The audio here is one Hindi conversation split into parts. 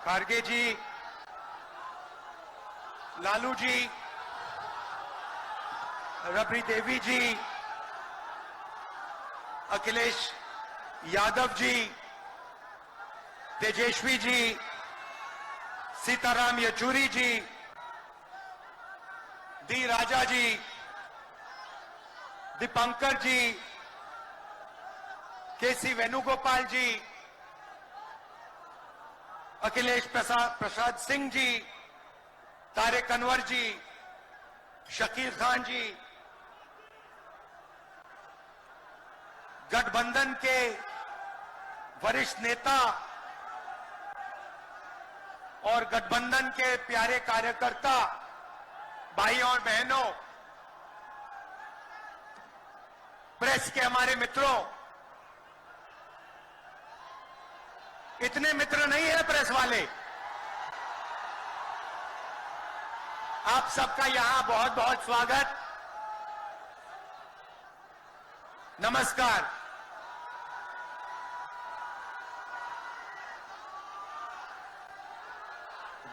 खारगे जी, लालू जी, रबड़ी देवी जी, अखिलेश यादव जी, तेजस्वी जी, सीताराम येचुरी जी, डी राजा जी, दीपंकर जी, केसी वेणुगोपाल जी, अखिलेश प्रसाद सिंह जी, तारिक अनवर जी, शकील खान जी, गठबंधन के वरिष्ठ नेता और गठबंधन के प्यारे कार्यकर्ता, भाइयों और बहनों, प्रेस के हमारे मित्रों, इतने मित्र नहीं है प्रेस वाले। आप सबका यहां बहुत बहुत स्वागत, नमस्कार।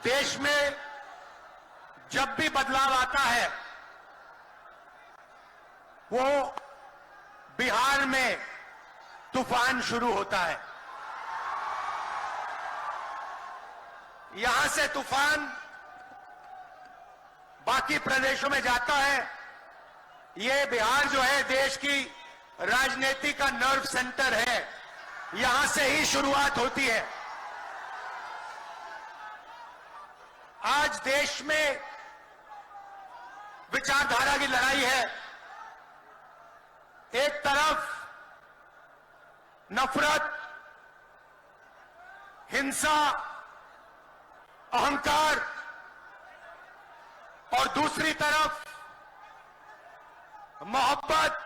देश में जब भी बदलाव आता है वो बिहार में तूफान शुरू होता है। यहां से तूफान बाकी प्रदेशों में जाता है। ये बिहार जो है देश की राजनीति का नर्व सेंटर है, यहां से ही शुरुआत होती है। आज देश में विचारधारा की लड़ाई है। एक तरफ नफरत, हिंसा, अहंकार और दूसरी तरफ मोहब्बत,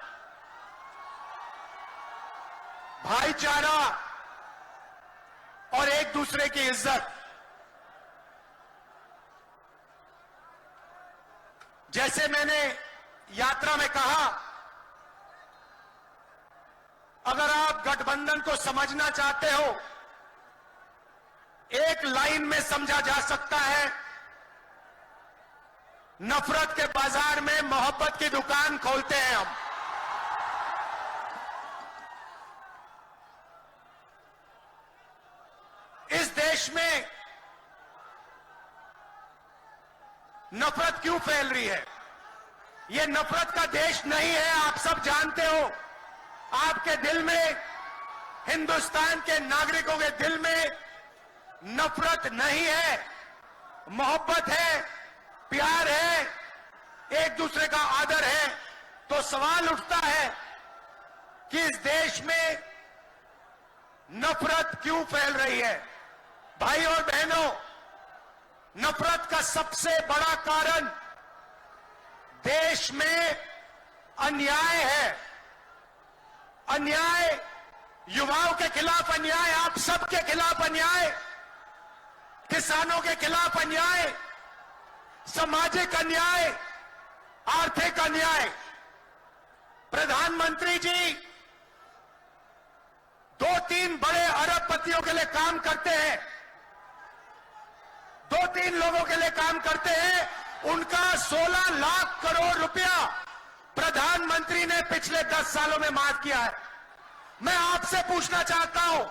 भाईचारा और एक दूसरे की इज्जत। जैसे मैंने यात्रा में कहा, अगर आप गठबंधन को समझना चाहते हो, एक लाइन में समझा जा सकता है, नफरत के बाजार में मोहब्बत की दुकान खोलते हैं हम। इस देश में नफरत क्यों फैल रही है? यह नफरत का देश नहीं है, आप सब जानते हो। आपके दिल में, हिंदुस्तान के नागरिकों के दिल में नफरत नहीं है, मोहब्बत है, प्यार है, एक दूसरे का आदर है। तो सवाल उठता है कि इस देश में नफरत क्यों फैल रही है? भाई और बहनों, नफरत का सबसे बड़ा कारण देश में अन्याय है। अन्याय, युवाओं के खिलाफ अन्याय, आप सबके खिलाफ अन्याय, किसानों के खिलाफ अन्याय, सामाजिक अन्याय, आर्थिक अन्याय। प्रधानमंत्री जी 2-3 बड़े अरबपतियों के लिए काम करते हैं, 2-3 लोगों के लिए काम करते हैं। उनका 16 लाख करोड़ रुपया प्रधानमंत्री ने पिछले 10 सालों में माफ किया है। मैं आपसे पूछना चाहता हूं,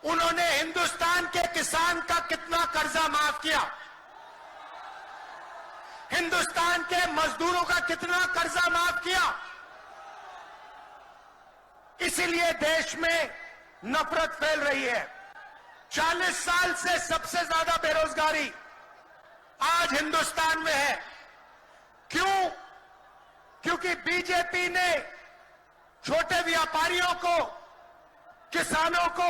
उन्होंने हिंदुस्तान के किसान का कितना कर्जा माफ किया? हिंदुस्तान के मजदूरों का कितना कर्जा माफ किया? इसीलिए देश में नफरत फैल रही है। 40 साल से सबसे ज्यादा बेरोजगारी आज हिंदुस्तान में है। क्यों? क्योंकि बीजेपी ने छोटे व्यापारियों को, किसानों को,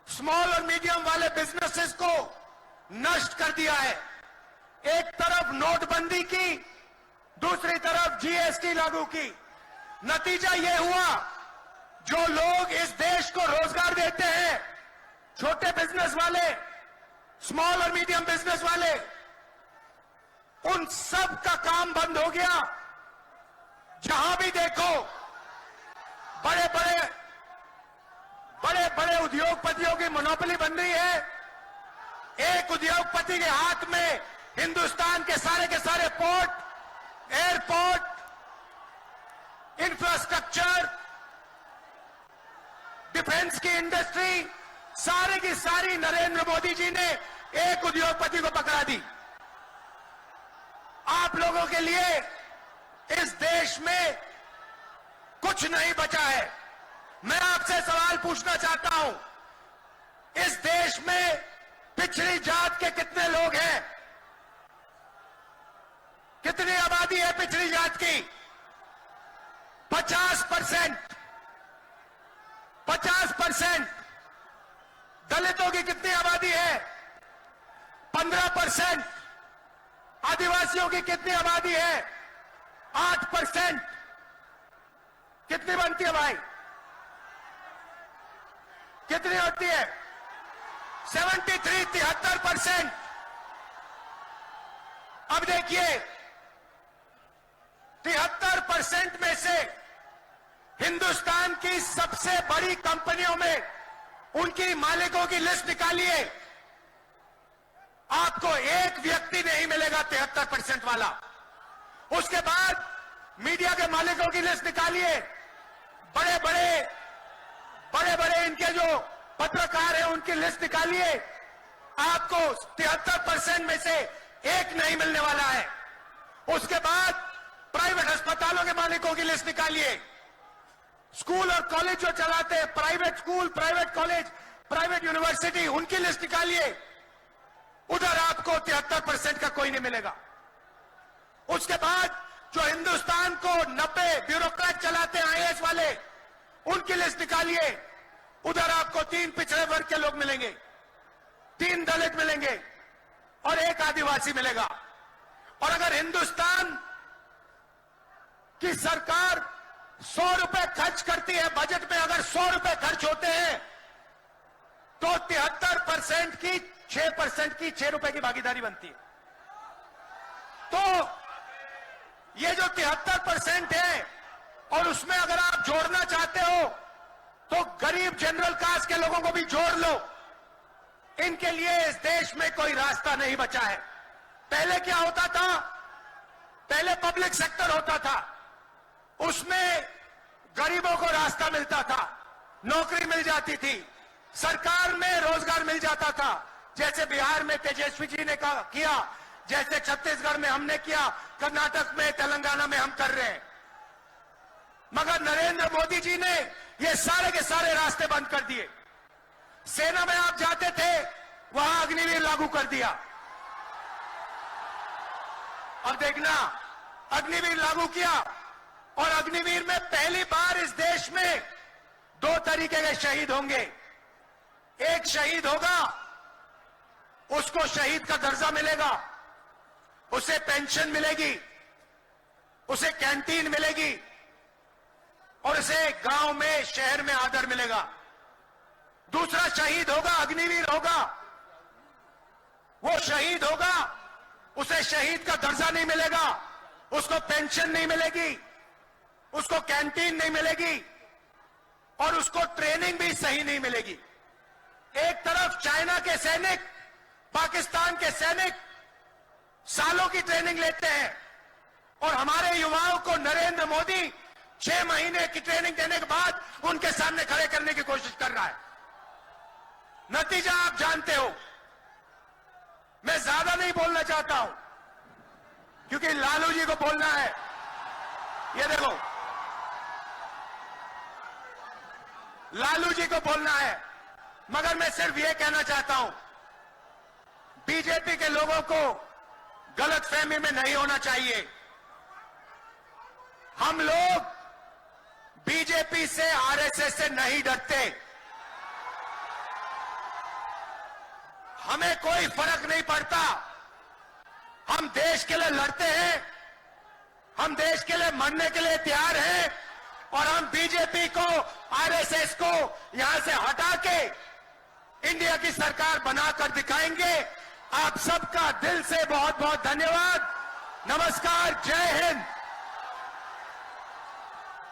स्मॉल और मीडियम वाले बिजनेसेस को नष्ट कर दिया है। एक तरफ नोटबंदी की, दूसरी तरफ जीएसटी लागू की। नतीजा यह हुआ, जो लोग इस देश को रोजगार देते हैं, छोटे बिजनेस वाले, स्मॉल और मीडियम बिजनेस वाले, उन सब का काम बंद हो गया। जहां भी देखो बड़े बड़े उद्योगपतियों की मोनोपोली बन रही है। एक उद्योगपति के हाथ में हिंदुस्तान के सारे पोर्ट, एयरपोर्ट, इंफ्रास्ट्रक्चर, डिफेंस की इंडस्ट्री, सारी की सारी नरेंद्र मोदी जी ने एक उद्योगपति को पकड़ा दी। आप लोगों के लिए इस देश में कुछ नहीं बचा है। मैं आपसे सवाल पूछना चाहता हूं, इस देश में पिछड़ी जात के कितने लोग हैं? कितनी आबादी है पिछड़ी जात की? 50%। 50%। दलितों की कितनी आबादी है? 15%। आदिवासियों की कितनी आबादी है? 8%। कितनी बनती है भाई? कितनी होती है? 73% अब देखिए, 73% में से हिंदुस्तान की सबसे बड़ी कंपनियों में उनकी मालिकों की लिस्ट निकालिए, आपको एक व्यक्ति नहीं मिलेगा 73% वाला। उसके बाद मीडिया के मालिकों की लिस्ट निकालिए, बड़े बड़े इनके जो पत्रकार हैं उनकी लिस्ट निकालिए, आपको 73% में से एक नहीं मिलने वाला है। उसके बाद प्राइवेट अस्पतालों के मालिकों की लिस्ट निकालिए, स्कूल और कॉलेज जो चलाते हैं, private school, private college, private university, उनकी लिस्ट निकालिए, उधर आपको 73% का कोई नहीं मिलेगा। उसके बाद जो हिंदुस्तान को 90 ब्यूरोक्रेट चलाते हैं, आईएएस वाले, उनकी लिस्ट निकालिए, उधर आपको 3 पिछड़े वर्ग के लोग मिलेंगे, 3 दलित मिलेंगे और 1 आदिवासी मिलेगा। और अगर हिंदुस्तान की सरकार 100 रुपए खर्च करती है, बजट में अगर 100 रुपए खर्च होते हैं तो 73% की 6% की 6 रुपए की भागीदारी बनती है। तो ये जो 73% है, और उसमें अगर आप जोड़ना चाहते हो तो गरीब जनरल कास्ट के लोगों को भी जोड़ लो। इनके लिए इस देश में कोई रास्ता नहीं बचा है। पहले क्या होता था? पहले पब्लिक सेक्टर होता था, उसमें गरीबों को रास्ता मिलता था, नौकरी मिल जाती थी, सरकार में रोजगार मिल जाता था, जैसे बिहार में तेजस्वी जी ने किया, जैसे छत्तीसगढ़ में हमने किया, कर्नाटक में, तेलंगाना में हम कर रहे हैं। मगर नरेंद्र मोदी जी ने ये सारे के सारे रास्ते बंद कर दिए। सेना में आप जाते थे, वहां अग्निवीर लागू कर दिया। अब देखना, अग्निवीर लागू किया, और अग्निवीर में पहली बार इस देश में 2 तरीके के शहीद होंगे। एक शहीद होगा, उसको शहीद का दर्जा मिलेगा, उसे पेंशन मिलेगी, उसे कैंटीन मिलेगी, और उसे गांव में, शहर में आदर मिलेगा। दूसरा शहीद होगा, अग्निवीर होगा, वो शहीद होगा, उसे शहीद का दर्जा नहीं मिलेगा, उसको पेंशन नहीं मिलेगी, उसको कैंटीन नहीं मिलेगी, और उसको ट्रेनिंग भी सही नहीं मिलेगी। एक तरफ चाइना के सैनिक, पाकिस्तान के सैनिक सालों की ट्रेनिंग लेते हैं, और हमारे युवाओं को नरेंद्र मोदी 6 महीने की ट्रेनिंग देने के बाद उनके सामने खड़े करने की कोशिश कर रहा है। नतीजा आप जानते हो। मैं ज्यादा नहीं बोलना चाहता हूं, क्योंकि लालू जी को बोलना है। ये देखो, लालू जी को बोलना है, मगर मैं सिर्फ ये कहना चाहता हूं, बीजेपी के लोगों को गलतफहमी में नहीं होना चाहिए। हम लोग बीजेपी से, आरएसएस से नहीं डरते। हमें कोई फर्क नहीं पड़ता। हम देश के लिए लड़ते हैं, हम देश के लिए मरने के लिए तैयार हैं, और हम बीजेपी को, आरएसएस को यहां से हटा के इंडिया की सरकार बनाकर दिखाएंगे। आप सबका दिल से बहुत बहुत धन्यवाद। नमस्कार, जय हिंद।